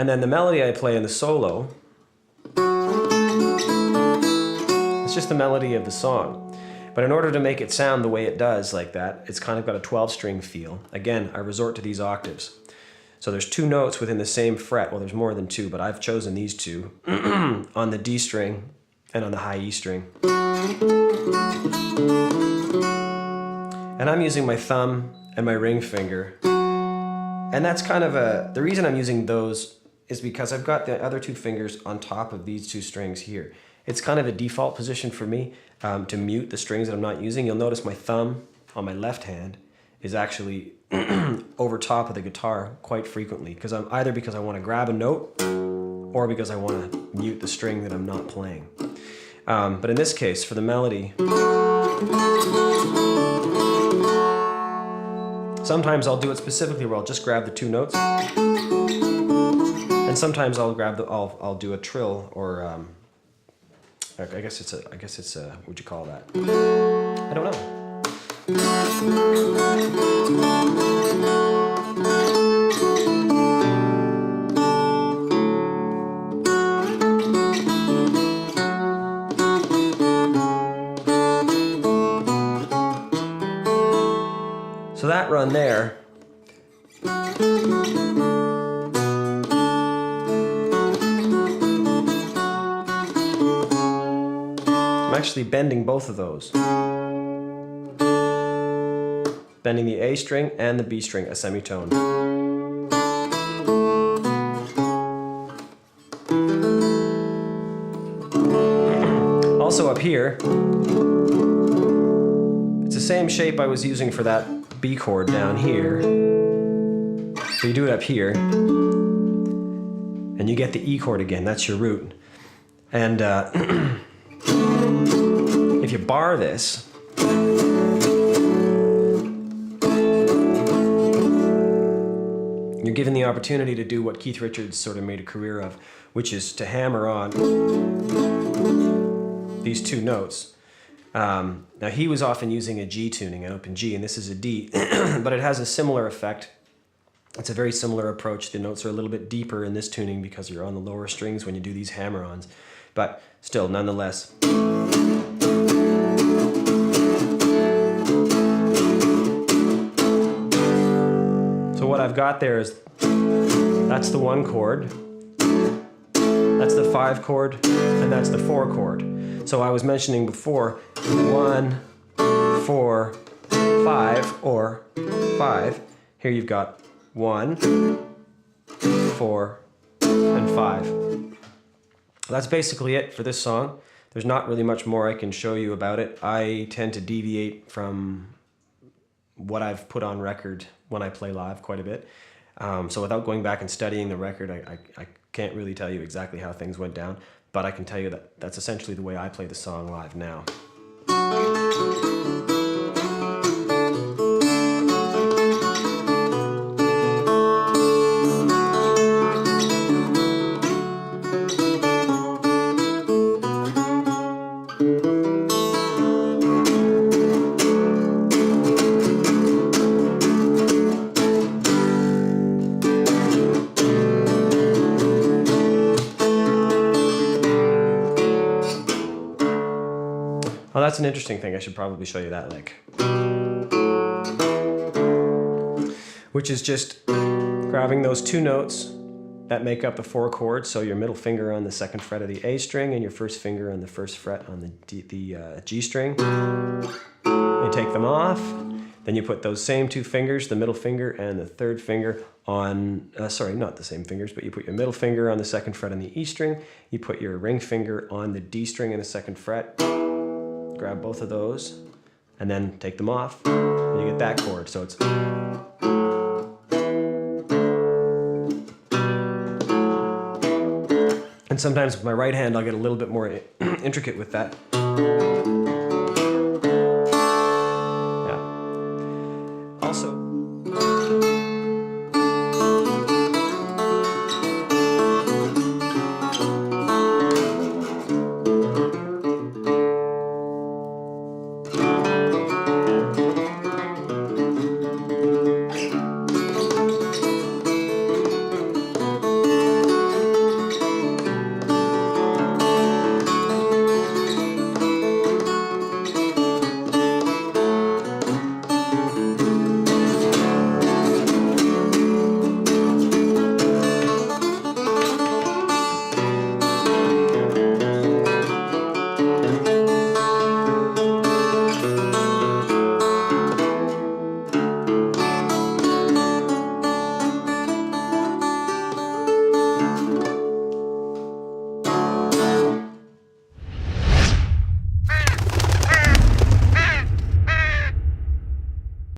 And then the melody I play in the solo, it's just the melody of the song. But in order to make it sound the way it does like that, it's kind of got a 12-string feel. Again, I resort to these octaves. So there's 2 notes within the same fret. Well, there's more than 2, but I've chosen these 2 on the D string and on the high E string. And I'm using my thumb and my ring finger. And that's kind of the reason I'm using those is because I've got the other 2 fingers on top of these 2 strings here. It's kind of a default position for me to mute the strings that I'm not using. You'll notice my thumb on my left hand is actually over top of the guitar quite frequently, because either because I want to grab a note or because I want to mute the string that I'm not playing. But in this case, for the melody, sometimes I'll do it specifically where I'll just grab the 2 notes, and sometimes I'll I'll do a trill, or I guess it's a what'd you call that? I don't know. So that run there, I'm actually bending both of those. Bending the A string and the B string, a semitone. Also up here, it's the same shape I was using for that B chord down here. So you do it up here, and you get the E chord again, that's your root. And if you bar this, you're given the opportunity to do what Keith Richards sort of made a career of, which is to hammer on these 2 notes. Now he was often using a G tuning, an open G, and this is a D, but it has a similar effect. It's a very similar approach. The notes are a little bit deeper in this tuning because you're on the lower strings when you do these hammer-ons, but still, nonetheless. So what I've got there is, that's the 1 chord, that's the 5 chord, and that's the 4 chord. So I was mentioning before, 1, 4, 5, or 5. Here you've got 1, 4, and 5. That's basically it for this song. There's not really much more I can show you about it. I tend to deviate from what I've put on record when I play live quite a bit. So without going back and studying the record, I can't really tell you exactly how things went down, but I can tell you that that's essentially the way I play the song live now. Oh, that's an interesting thing. I should probably show you that lick. Which is just grabbing those 2 notes that make up the 4 chords. So your middle finger on the 2nd fret of the A string and your first finger on the 1st fret on the G string. You take them off. Then you put those same 2 fingers, the middle finger and the 3rd finger on, sorry, not the same fingers, but you put your middle finger on the 2nd fret on the E string. You put your ring finger on the D string and the 2nd fret. Grab both of those, and then take them off, and you get that chord. So it's... And sometimes with my right hand, I'll get a little bit more intricate with that.